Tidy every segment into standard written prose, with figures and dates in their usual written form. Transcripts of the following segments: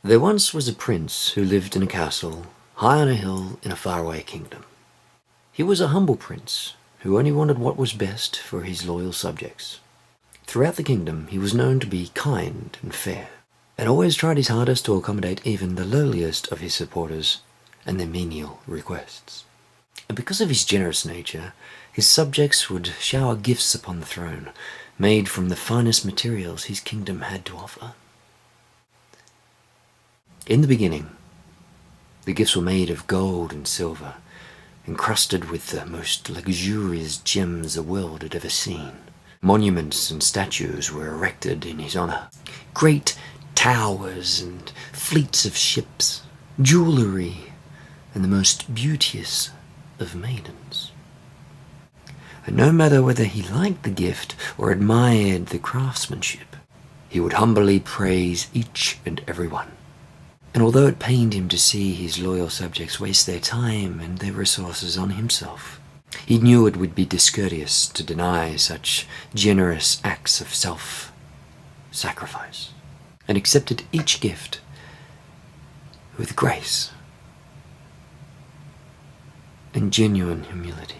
There once was a prince who lived in a castle high on a hill in a faraway kingdom. He was a humble prince who only wanted what was best for his loyal subjects. Throughout the kingdom he was known to be kind and fair, and always tried his hardest to accommodate even the lowliest of his supporters and their menial requests. And because of his generous nature, his subjects would shower gifts upon the throne, made from the finest materials his kingdom had to offer. In the beginning, the gifts were made of gold and silver, encrusted with the most luxurious gems the world had ever seen. Monuments and statues were erected in his honor. Great towers and fleets of ships, jewelry, and the most beauteous of maidens. And no matter whether he liked the gift or admired the craftsmanship, he would humbly praise each and every one. And although it pained him to see his loyal subjects waste their time and their resources on himself, he knew it would be discourteous to deny such generous acts of self-sacrifice, and accepted each gift with grace and genuine humility.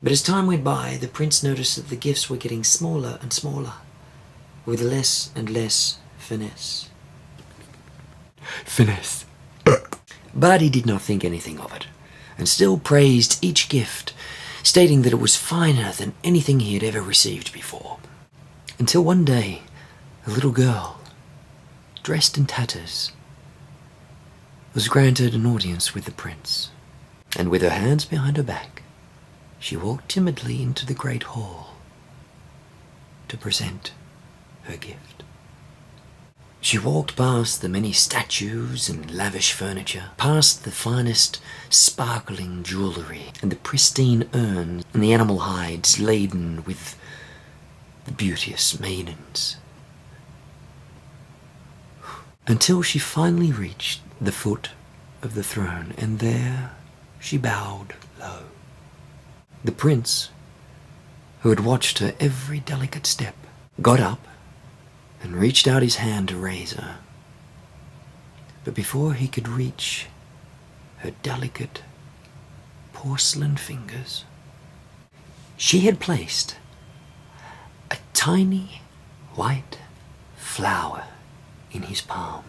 But as time went by, the prince noticed that the gifts were getting smaller and smaller, with less and less finesse. But he did not think anything of it, and still praised each gift, stating that it was finer than anything he had ever received before. Until one day, a little girl, dressed in tatters, was granted an audience with the prince, and with her hands behind her back, she walked timidly into the great hall to present her gift. She walked past the many statues and lavish furniture, past the finest sparkling jewelry and the pristine urns and the animal hides laden with the beauteous maidens, until she finally reached the foot of the throne, and there she bowed low. The prince, who had watched her every delicate step, got up and reached out his hand to raise her. But before he could reach her delicate porcelain fingers, she had placed a tiny white flower in his palm.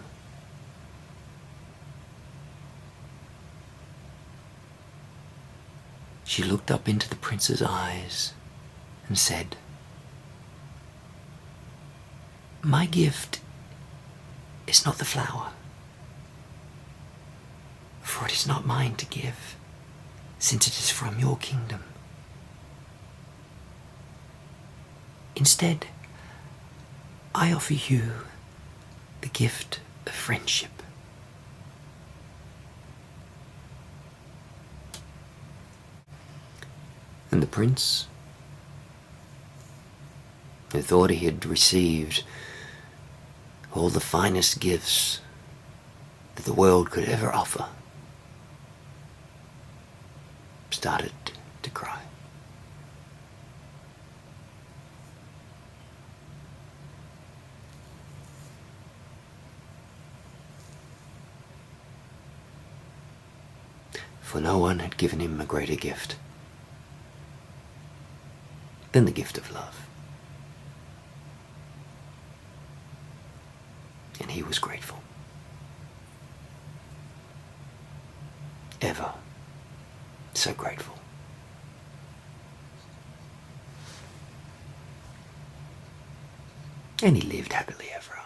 She looked up into the prince's eyes and said, "My gift is not the flower, for it is not mine to give, since it is from your kingdom. Instead, I offer you the gift of friendship." And the prince, who thought he had received all the finest gifts that the world could ever offer, started to cry. For no one had given him a greater gift than the gift of love. And he was grateful. Ever so grateful. And he lived happily ever after.